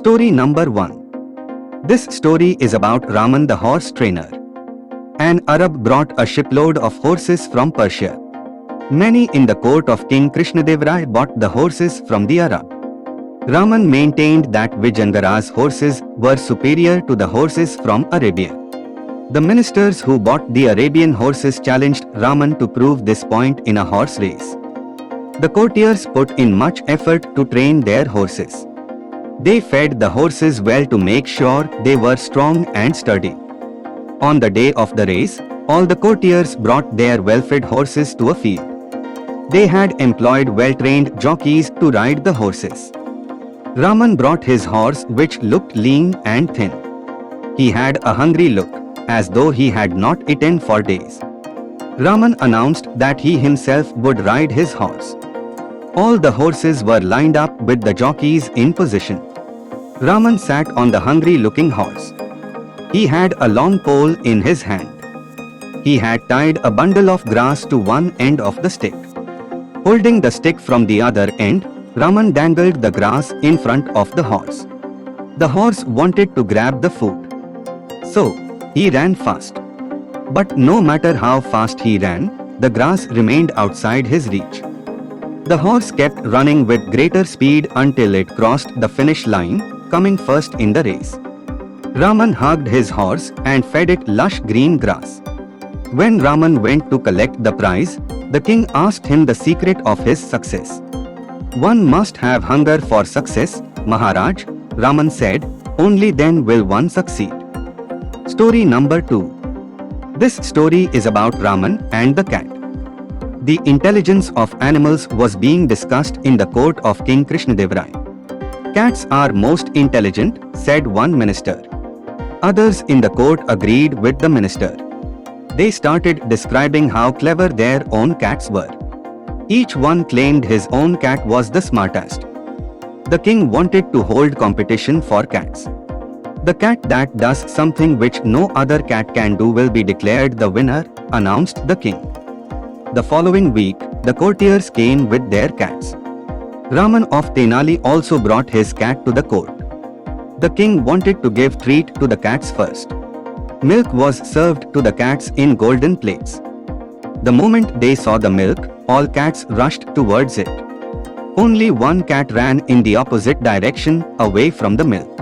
Story number 1. This story is about Raman the horse trainer. An Arab brought a shipload of horses from Persia. Many in the court of King Krishnadev Rai bought the horses from the Arab. Raman maintained that Vijayanagara's horses were superior to the horses from Arabia. The ministers who bought the Arabian horses challenged Raman to prove this point in a horse race. The courtiers put in much effort to train their horses. They fed the horses well to make sure they were strong and sturdy. On the day of the race, all the courtiers brought their well-fed horses to a field. They had employed well-trained jockeys to ride the horses. Raman brought his horse, which looked lean and thin. He had a hungry look, as though he had not eaten for days. Raman announced that he himself would ride his horse. All the horses were lined up with the jockeys in position. Raman sat on the hungry-looking horse. He had a long pole in his hand. He had tied a bundle of grass to one end of the stick. Holding the stick from the other end, Raman dangled the grass in front of the horse. The horse wanted to grab the food. So, he ran fast. But no matter how fast he ran, the grass remained outside his reach. The horse kept running with greater speed until it crossed the finish line, coming first in the race. Raman hugged his horse and fed it lush green grass. When Raman went to collect the prize, the king asked him the secret of his success. "One must have hunger for success, Maharaj," Raman said. "Only then will one succeed." Story number 2. This story is about Raman and the cat. The intelligence of animals was being discussed in the court of King Krishnadev Rai. "Cats are most intelligent," said one minister. Others in the court agreed with the minister. They started describing how clever their own cats were. Each one claimed his own cat was the smartest. The king wanted to hold competition for cats. "The cat that does something which no other cat can do will be declared the winner," announced the king. The following week, the courtiers came with their cats. Raman of Tenali also brought his cat to the court. The king wanted to give treat to the cats first. Milk was served to the cats in golden plates. The moment they saw the milk, all cats rushed towards it. Only one cat ran in the opposite direction, away from the milk.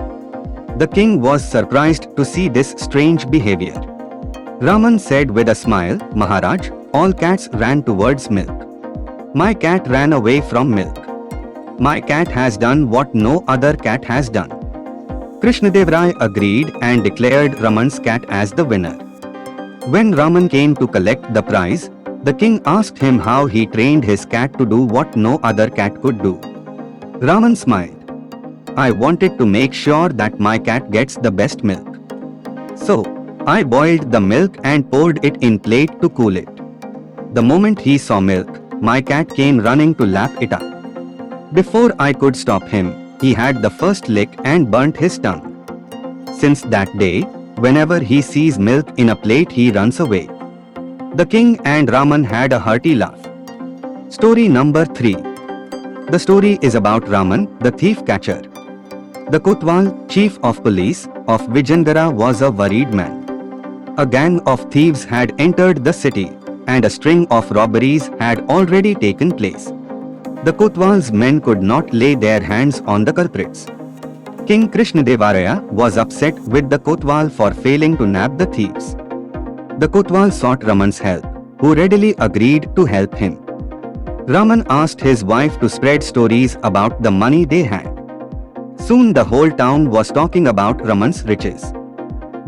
The king was surprised to see this strange behavior. Raman said with a smile, "Maharaj, all cats ran towards milk. My cat ran away from milk. My cat has done what no other cat has done." Krishnadev Rai agreed and declared Raman's cat as the winner. When Raman came to collect the prize, the king asked him how he trained his cat to do what no other cat could do. Raman smiled. "I wanted to make sure that my cat gets the best milk. So, I boiled the milk and poured it in plate to cool it. The moment he saw milk, my cat came running to lap it up. Before I could stop him, he had the first lick and burnt his tongue. Since that day, whenever he sees milk in a plate, he runs away." The king and Raman had a hearty laugh. Story number 3. The story is about Raman, the thief catcher. The Kotwal, chief of police of Vijayanagara, was a worried man. A gang of thieves had entered the city, and a string of robberies had already taken place. The Kotwal's men could not lay their hands on the culprits. King Krishnadevaraya was upset with the Kotwal for failing to nab the thieves. The Kotwal sought Raman's help, who readily agreed to help him. Raman asked his wife to spread stories about the money they had. Soon the whole town was talking about Raman's riches.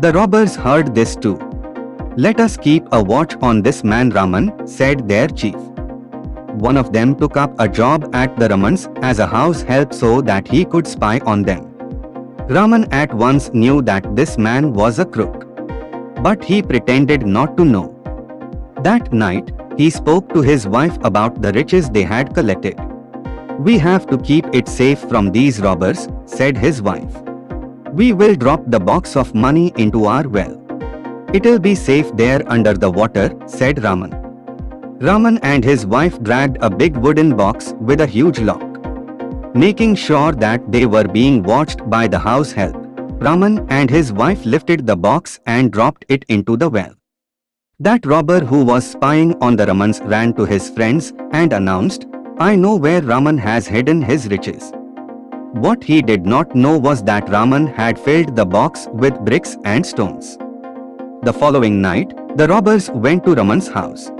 The robbers heard this too. "Let us keep a watch on this man Raman," said their chief. One of them took up a job at the Ramans as a house help so that he could spy on them. Raman at once knew that this man was a crook. But he pretended not to know. That night, he spoke to his wife about the riches they had collected. "We have to keep it safe from these robbers," said his wife. "We will drop the box of money into our well. It'll be safe there under the water," said Raman. Raman and his wife dragged a big wooden box with a huge lock. Making sure that they were being watched by the house help, Raman and his wife lifted the box and dropped it into the well. That robber who was spying on the Ramans ran to his friends and announced, "I know where Raman has hidden his riches." What he did not know was that Raman had filled the box with bricks and stones. The following night, the robbers went to Raman's house.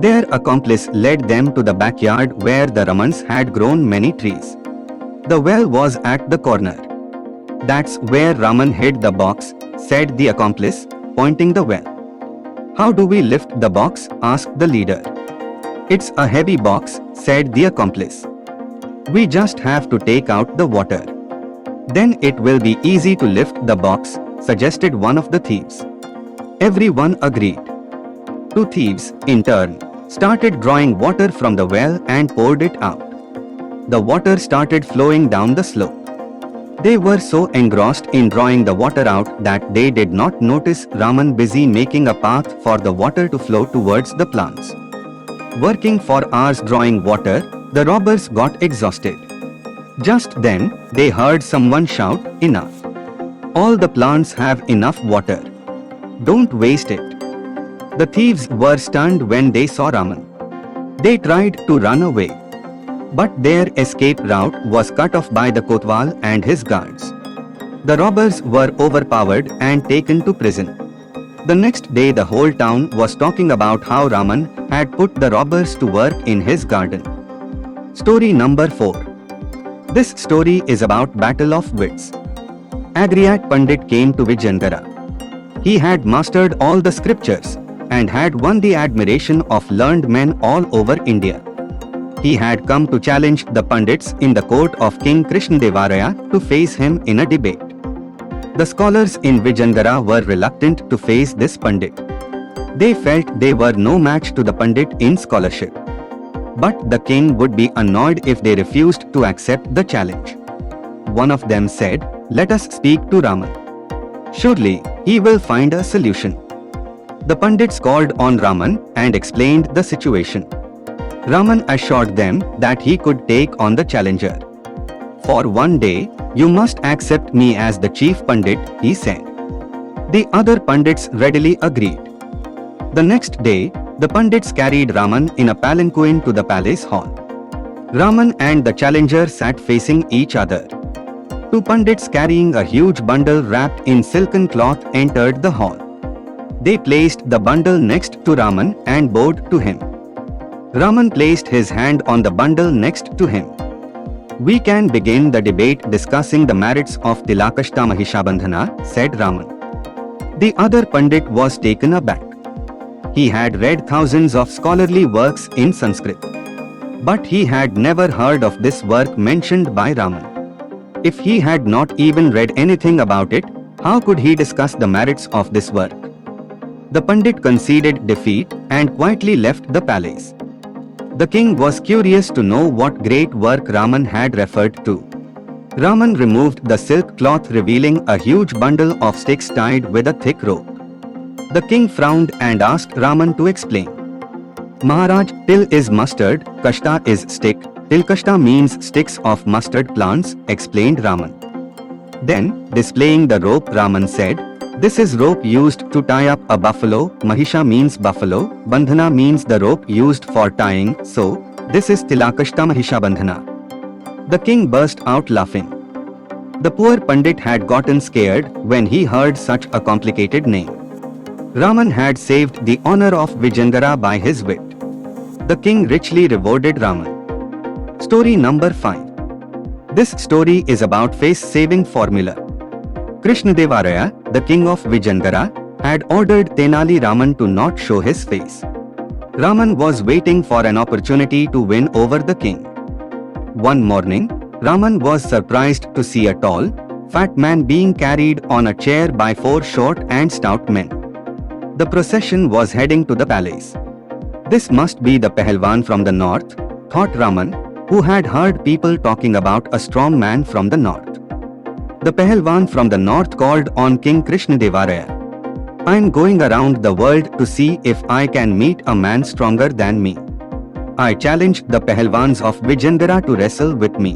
Their accomplice led them to the backyard where the Ramans had grown many trees. The well was at the corner. "That's where Raman hid the box," said the accomplice, pointing the well. "How do we lift the box?" asked the leader. "It's a heavy box," said the accomplice. "We just have to take out the water. Then it will be easy to lift the box," suggested one of the thieves. Everyone agreed. Two thieves, in turn, started drawing water from the well and poured it out. The water started flowing down the slope. They were so engrossed in drawing the water out that they did not notice Raman busy making a path for the water to flow towards the plants. Working for hours drawing water, the robbers got exhausted. Just then, they heard someone shout, "Enough! All the plants have enough water. Don't waste it." The thieves were stunned when they saw Raman. They tried to run away, but their escape route was cut off by the Kotwal and his guards. The robbers were overpowered and taken to prison. The next day the whole town was talking about how Raman had put the robbers to work in his garden. Story number 4. This story is about Battle of Wits. Agriat Pandit came to Vijayanagara. He had mastered all the scriptures and had won the admiration of learned men all over India. He had come to challenge the Pandits in the court of King Krishnadevaraya to face him in a debate. The scholars in Vijayanagara were reluctant to face this Pandit. They felt they were no match to the Pandit in scholarship. But the king would be annoyed if they refused to accept the challenge. One of them said, "Let us speak to Raman. Surely, he will find a solution." The Pandits called on Raman and explained the situation. Raman assured them that he could take on the challenger. "For one day, you must accept me as the chief Pandit," he said. The other Pandits readily agreed. The next day, the Pandits carried Raman in a palanquin to the palace hall. Raman and the challenger sat facing each other. Two Pandits carrying a huge bundle wrapped in silken cloth entered the hall. They placed the bundle next to Raman and bowed to him. Raman placed his hand on the bundle next to him. "We can begin the debate discussing the merits of Tilakashta Mahishabandhana," said Raman. The other Pandit was taken aback. He had read thousands of scholarly works in Sanskrit. But he had never heard of this work mentioned by Raman. If he had not even read anything about it, how could he discuss the merits of this work? The Pandit conceded defeat and quietly left the palace. The king was curious to know what great work Raman had referred to. Raman removed the silk cloth, revealing a huge bundle of sticks tied with a thick rope. The king frowned and asked Raman to explain. "Maharaj, til is mustard, kashta is stick. Tilkashta means sticks of mustard plants," explained Raman. Then, displaying the rope, Raman said, "This is rope used to tie up a buffalo. Mahisha means buffalo. Bandhana means the rope used for tying. So, this is Tilakashta Mahishabandhana." The king burst out laughing. The poor Pandit had gotten scared when he heard such a complicated name. Raman had saved the honor of Vijayanagara by his wit. The king richly rewarded Raman. Story number 5. This story is about face-saving formula. Krishnadevaraya, the king of Vijayanagara, had ordered Tenali Raman to not show his face. Raman was waiting for an opportunity to win over the king. One morning, Raman was surprised to see a tall, fat man being carried on a chair by 4 short and stout men. The procession was heading to the palace. This must be the Pahalwan from the north, thought Raman, who had heard people talking about a strong man from the north. The Pahalwan from the north called on King Krishnadevaraya. "I am going around the world to see if I can meet a man stronger than me. I challenge the Pahalwans of Vijayanagara to wrestle with me."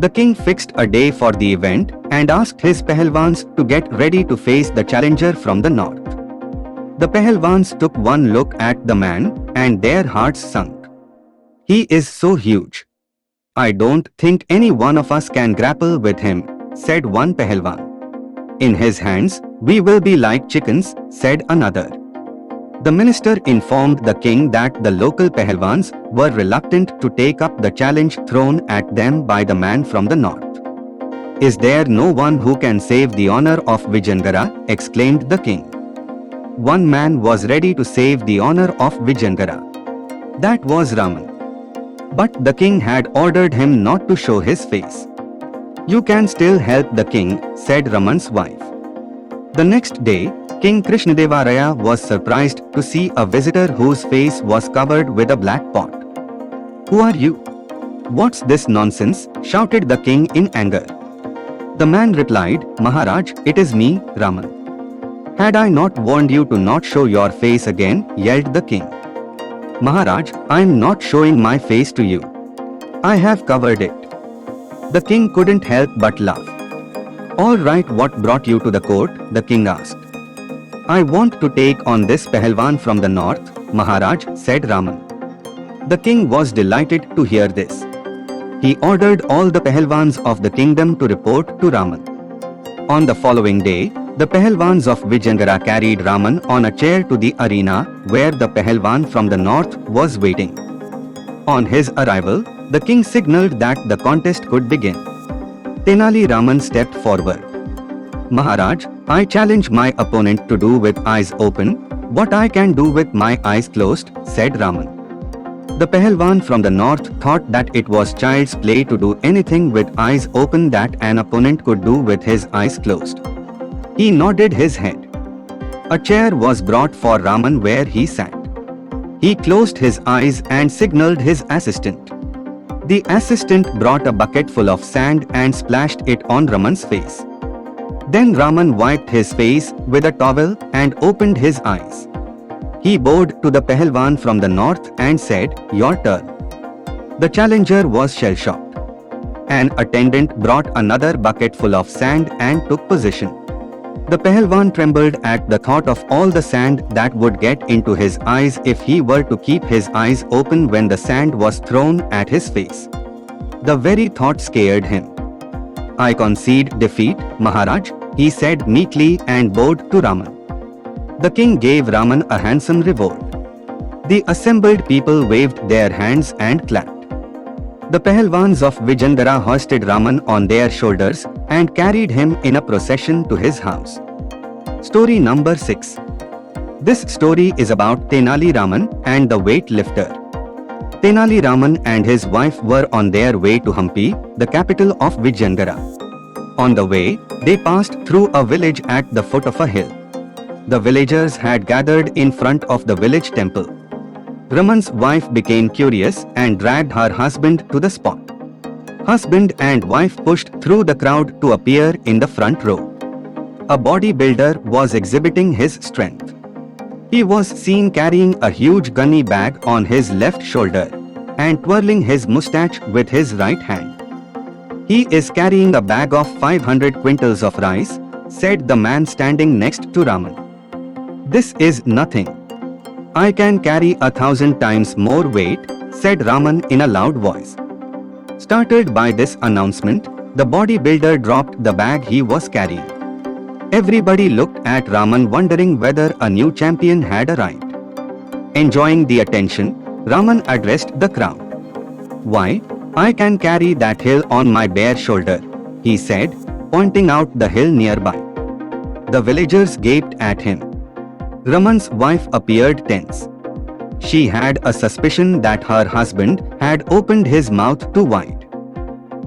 The king fixed a day for the event and asked his Pahalwans to get ready to face the challenger from the north. The Pahalwans took one look at the man and their hearts sunk. He is so huge. I don't think any one of us can grapple with him, said one Pahalwan. In his hands, we will be like chickens, said another. The minister informed the king that the local Pahalwans were reluctant to take up the challenge thrown at them by the man from the north. Is there no one who can save the honor of Vijayanagara? Exclaimed the king. One man was ready to save the honor of Vijayanagara. That was Raman. But the king had ordered him not to show his face. You can still help the king, said Raman's wife. The next day, King Krishnadeva was surprised to see a visitor whose face was covered with a black pot. Who are you? What's this nonsense? Shouted the king in anger. The man replied, Maharaj, it is me, Raman. Had I not warned you to not show your face again? Yelled the king. Maharaj, I am not showing my face to you. I have covered it. The king couldn't help but laugh. All right, what brought you to the court? The king asked. I want to take on this Pahalwan from the north, Maharaj, said Raman. The king was delighted to hear this. He ordered all the Pahalwans of the kingdom to report to Raman. On the following day, the Pahalwans of Vijayanagara carried Raman on a chair to the arena where the Pahalwan from the north was waiting. On his arrival, the king signaled that the contest could begin. Tenali Raman stepped forward. Maharaj, I challenge my opponent to do with eyes open what I can do with my eyes closed, said Raman. The Pahalwan from the north thought that it was child's play to do anything with eyes open that an opponent could do with his eyes closed. He nodded his head. A chair was brought for Raman where he sat. He closed his eyes and signaled his assistant. The assistant brought a bucket full of sand and splashed it on Raman's face. Then Raman wiped his face with a towel and opened his eyes. He bowed to the Pahalwan from the north and said, Your turn. The challenger was shell-shocked. An attendant brought another bucket full of sand and took position. The Pahalwan trembled at the thought of all the sand that would get into his eyes if he were to keep his eyes open when the sand was thrown at his face. The very thought scared him. I concede defeat, Maharaj, he said meekly and bowed to Raman. The king gave Raman a handsome reward. The assembled people waved their hands and clapped. The Pahalwans of Vijayanagara hoisted Raman on their shoulders and carried him in a procession to his house. Story number 6. This story is about Tenali Raman and the weightlifter. Tenali Raman and his wife were on their way to Hampi, the capital of Vijayanagara. On the way, they passed through a village at the foot of a hill. The villagers had gathered in front of the village temple. Raman's wife became curious and dragged her husband to the spot. Husband and wife pushed through the crowd to appear in the front row. A bodybuilder was exhibiting his strength. He was seen carrying a huge gunny bag on his left shoulder and twirling his mustache with his right hand. He is carrying a bag of 500 quintals of rice, said the man standing next to Raman. This is nothing. I can carry 1,000 times more weight, said Raman in a loud voice. Startled by this announcement, the bodybuilder dropped the bag he was carrying. Everybody looked at Raman wondering whether a new champion had arrived. Enjoying the attention, Raman addressed the crowd. Why, I can carry that hill on my bare shoulder, he said, pointing out the hill nearby. The villagers gaped at him. Raman's wife appeared tense. She had a suspicion that her husband had opened his mouth too wide.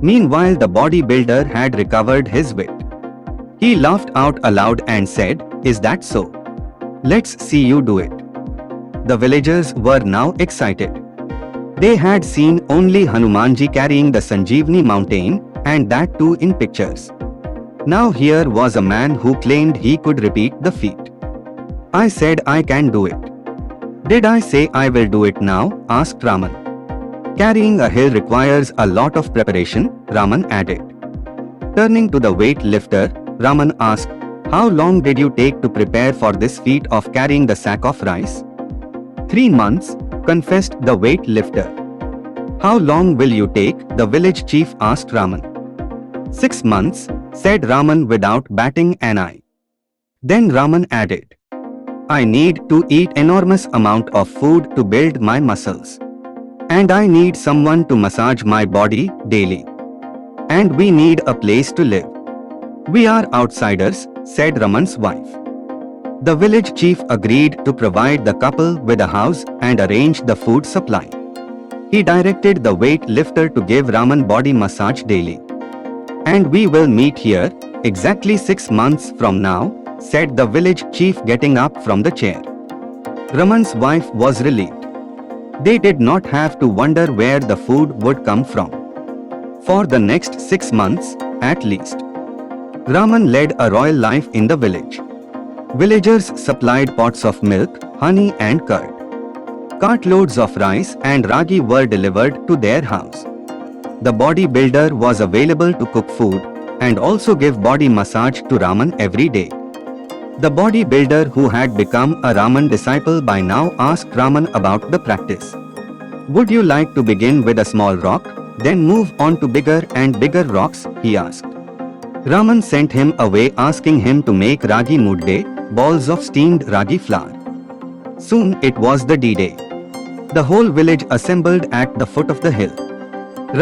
Meanwhile, the bodybuilder had recovered his wit. He laughed out aloud and said, Is that so? Let's see you do it. The villagers were now excited. They had seen only Hanumanji carrying the Sanjeevani mountain, and that too in pictures. Now here was a man who claimed he could repeat the feat. I said I can do it. Did I say I will do it now? Asked Raman. Carrying a hill requires a lot of preparation, Raman added. Turning to the weight lifter, Raman asked, "How long did you take to prepare for this feat of carrying the sack of rice?" 3 months, confessed the weight lifter. "How long will you take?" the village chief asked Raman. 6 months, said Raman without batting an eye. Then Raman added, "I need to eat enormous amount of food to build my muscles. And I need someone to massage my body daily. And we need a place to live. We are outsiders," said Raman's wife. The village chief agreed to provide the couple with a house and arrange the food supply. He directed the weight lifter to give Raman body massage daily. "And we will meet here, exactly 6 months from now," said the village chief getting up from the chair. Raman's wife was relieved. They did not have to wonder where the food would come from. For the next 6 months, at least, Raman led a royal life in the village. Villagers supplied pots of milk, honey and curd. Cartloads of rice and ragi were delivered to their house. The bodybuilder was available to cook food and also give body massage to Raman every day. The bodybuilder, who had become a Raman disciple by now, asked Raman about the practice. "Would you like to begin with a small rock, then move on to bigger and bigger rocks?" he asked. Raman sent him away, asking him to make ragi mudde, balls of steamed ragi flour. Soon it was the D-Day. The whole village assembled at the foot of the hill.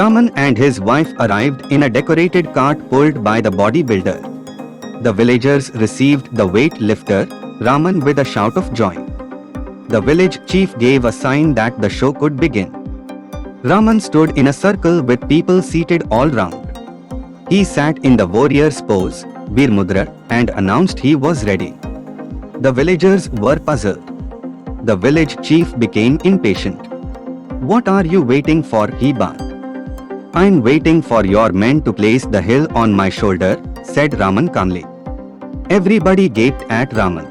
Raman and his wife arrived in a decorated cart pulled by the bodybuilder. The villagers received the weight lifter, Raman, with a shout of joy. The village chief gave a sign that the show could begin. Raman stood in a circle with people seated all round. He sat in the warrior's pose, Veer Mudra, and announced he was ready. The villagers were puzzled. The village chief became impatient. "What are you waiting for?" he barked. "I'm waiting for your men to place the hill on my shoulder," said Raman calmly. Everybody gaped at Raman.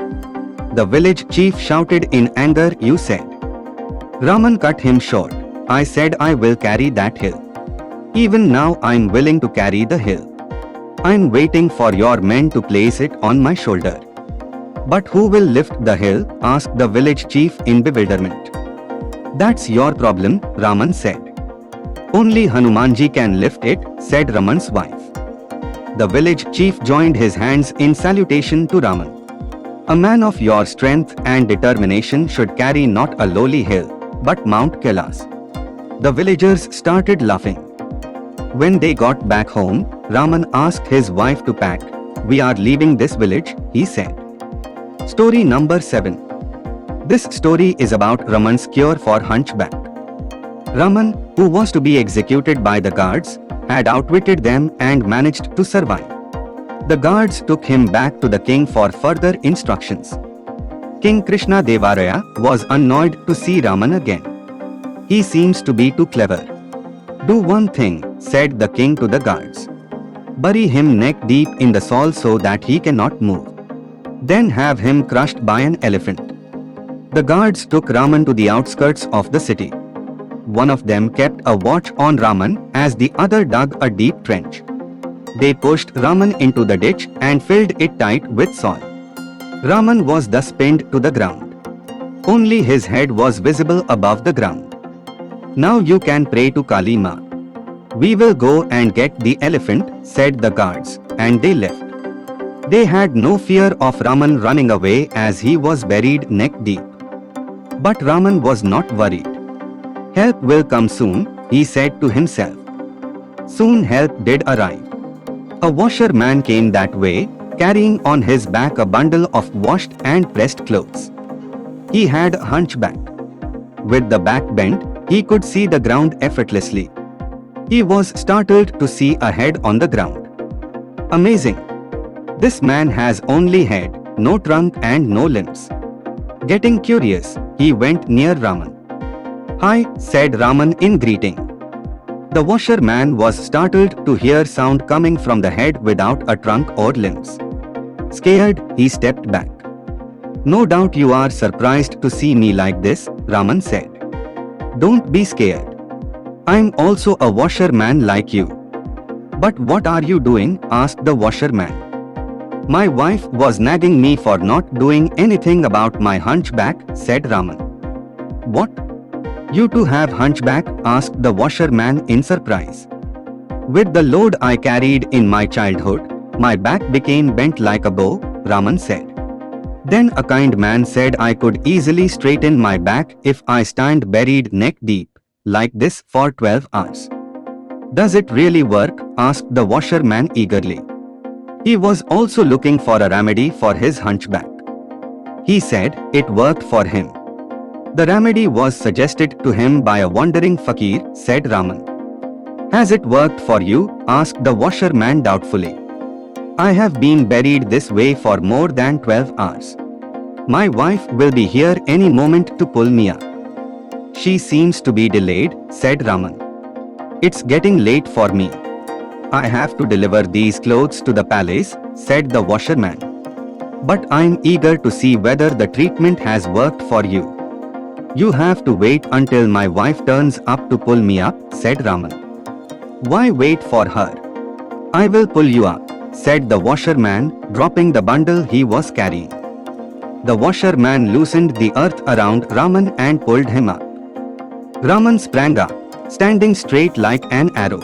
The village chief shouted in anger, "You said." Raman cut him short. "I said I will carry that hill. Even now I'm willing to carry the hill. I'm waiting for your men to place it on my shoulder." "But who will lift the hill?" asked the village chief in bewilderment. "That's your problem," Raman said. "Only Hanumanji can lift it," said Raman's wife. The village chief joined his hands in salutation to Raman. "A man of your strength and determination should carry not a lowly hill, but Mount Kailas." The villagers started laughing. When they got back home, Raman asked his wife to pack. "We are leaving this village," he said. Story number 7. This story is about Raman's cure for hunchback. Raman, who was to be executed by the guards, had outwitted them and managed to survive. The guards took him back to the king for further instructions. King Krishna Devaraya was annoyed to see Raman again. "He seems to be too clever. Do one thing," said the king to the guards. "Bury him neck deep in the soil so that he cannot move. Then have him crushed by an elephant." The guards took Raman to the outskirts of the city. One of them kept a watch on Raman as the other dug a deep trench. They pushed Raman into the ditch and filled it tight with soil. Raman was thus pinned to the ground. Only his head was visible above the ground. "Now you can pray to Kali Ma. We will go and get the elephant," said the guards, and they left. They had no fear of Raman running away as he was buried neck deep. But Raman was not worried. "Help will come soon," he said to himself. Soon help did arrive. A washerman came that way, carrying on his back a bundle of washed and pressed clothes. He had a hunchback. With the back bent, he could see the ground effortlessly. He was startled to see a head on the ground. Amazing! This man has only head, no trunk and no limbs. Getting curious, he went near Raman. "Hi," said Raman in greeting. The washerman was startled to hear sound coming from the head without a trunk or limbs. Scared, he stepped back. "No doubt you are surprised to see me like this," Raman said. "Don't be scared. I'm also a washerman like you. But what are you doing? Asked the washerman. My wife was nagging me for not doing anything about my hunchback, said Raman. What? You too have hunchback? Asked the washerman in surprise. With the load I carried in my childhood, my back became bent like a bow, Raman said. Then a kind man said I could easily straighten my back if I stand buried neck deep, like this for 12 hours. Does it really work? Asked the washerman eagerly. He was also looking for a remedy for his hunchback. He said it worked for him. The remedy was suggested to him by a wandering fakir, said Raman. Has it worked for you? Asked the washerman doubtfully. I have been buried this way for more than 12 hours. My wife will be here any moment to pull me up. She seems to be delayed, said Raman. It's getting late for me. I have to deliver these clothes to the palace, said the washerman. But I'm eager to see whether the treatment has worked for you. You have to wait until my wife turns up to pull me up, said Raman. Why wait for her? I will pull you up, said the washerman, dropping the bundle he was carrying. The washerman loosened the earth around Raman and pulled him up. Raman sprang up, standing straight like an arrow.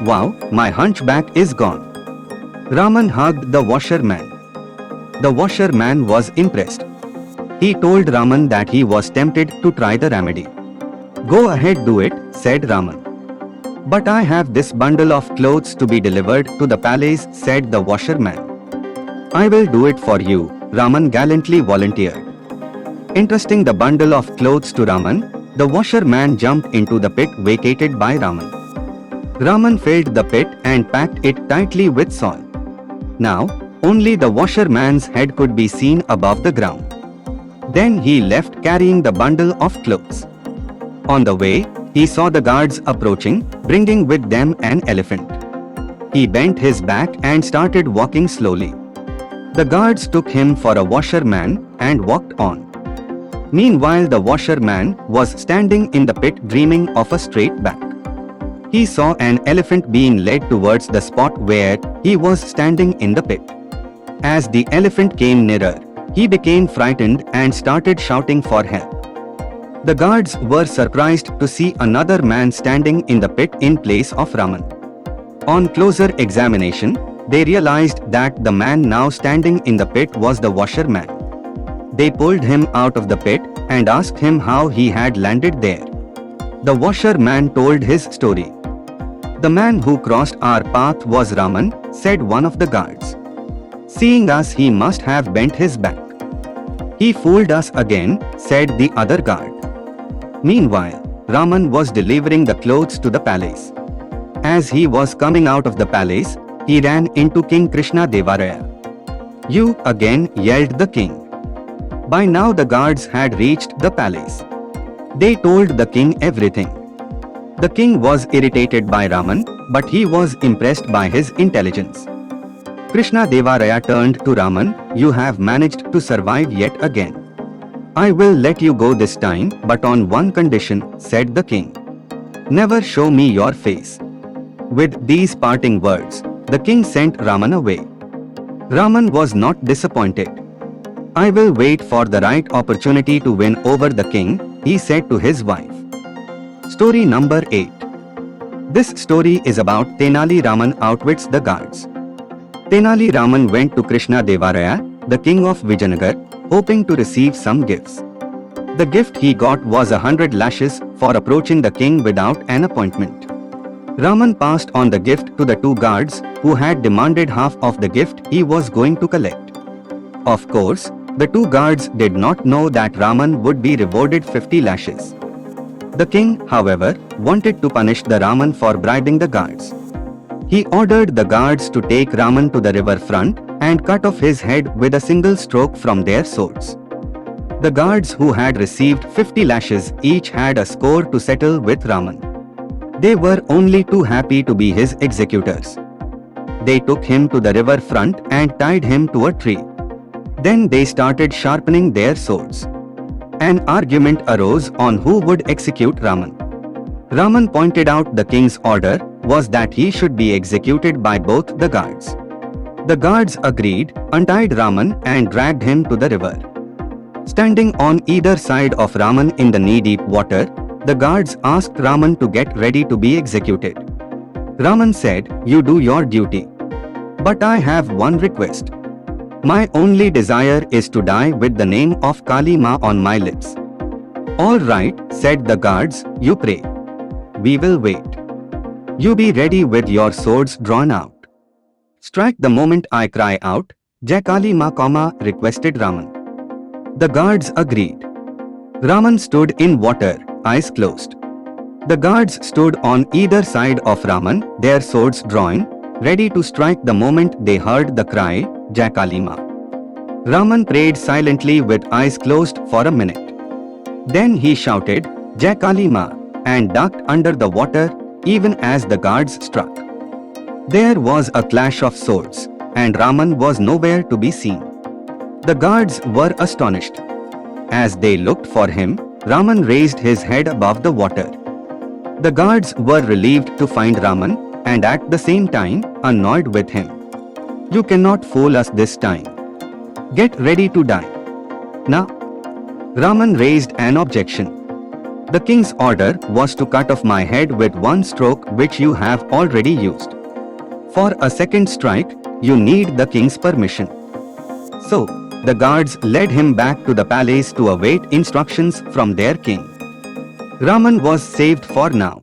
Wow, my hunchback is gone. Raman hugged the washerman. The washerman was impressed. He told Raman that he was tempted to try the remedy. Go ahead, do it, said Raman. But I have this bundle of clothes to be delivered to the palace, said the washerman. I will do it for you, Raman gallantly volunteered. Entrusting the bundle of clothes to Raman, the washerman jumped into the pit vacated by Raman. Raman filled the pit and packed it tightly with soil. Now, only the washerman's head could be seen above the ground. Then he left carrying the bundle of clothes. On the way, he saw the guards approaching, bringing with them an elephant. He bent his back and started walking slowly. The guards took him for a washerman and walked on. Meanwhile, the washerman was standing in the pit dreaming of a straight back. He saw an elephant being led towards the spot where he was standing in the pit. As the elephant came nearer, he became frightened and started shouting for help. The guards were surprised to see another man standing in the pit in place of Raman. On closer examination, they realized that the man now standing in the pit was the washerman. They pulled him out of the pit and asked him how he had landed there. The washerman told his story. The man who crossed our path was Raman, said one of the guards. Seeing us, he must have bent his back. He fooled us again, said the other guard. Meanwhile, Raman was delivering the clothes to the palace. As he was coming out of the palace, he ran into King Krishna Devaraya. You again, yelled the king. By now the guards had reached the palace. They told the king everything. The king was irritated by Raman, but he was impressed by his intelligence. Krishna Devaraya turned to Raman, you have managed to survive yet again. I will let you go this time, but on one condition, said the king. Never show me your face. With these parting words, the king sent Raman away. Raman was not disappointed. I will wait for the right opportunity to win over the king, he said to his wife. Story number 8. This story is about Tenali Raman outwits the guards. Tenali Raman went to Krishna Devaraya, the king of Vijayanagar, hoping to receive some gifts. The gift he got was 100 lashes for approaching the king without an appointment. Raman passed on the gift to the two guards who had demanded half of the gift he was going to collect. Of course, the two guards did not know that Raman would be rewarded 50 lashes. The king, however, wanted to punish the Raman for bribing the guards. He ordered the guards to take Raman to the river front and cut off his head with a single stroke from their swords. The guards who had received 50 lashes each had a score to settle with Raman. They were only too happy to be his executors. They took him to the river front and tied him to a tree. Then they started sharpening their swords. An argument arose on who would execute Raman. Raman pointed out the king's order was that he should be executed by both the guards. The guards agreed, untied Raman and dragged him to the river. Standing on either side of Raman in the knee-deep water, the guards asked Raman to get ready to be executed. Raman said, "You do your duty. But I have one request. My only desire is to die with the name of Kali Ma on my lips." "All right," said the guards, "you pray. We will wait. You be ready with your swords drawn out. Strike the moment I cry out, 'Jai Kali Ma,'" requested Raman. The guards agreed. Raman stood in water, eyes closed. The guards stood on either side of Raman, their swords drawn, ready to strike the moment they heard the cry, "Jai Kali Ma." Raman prayed silently with eyes closed for a minute. Then he shouted, "Jai Kali Ma," and ducked under the water, even as the guards struck. There was a clash of swords, and Raman was nowhere to be seen. The guards were astonished. As they looked for him, Raman raised his head above the water. The guards were relieved to find Raman, and at the same time, annoyed with him. "You cannot fool us this time. Get ready to die." Now, Raman raised an objection. "The king's order was to cut off my head with one stroke, which you have already used. For a second strike, you need the king's permission." So, the guards led him back to the palace to await instructions from their king. Raman was saved for now.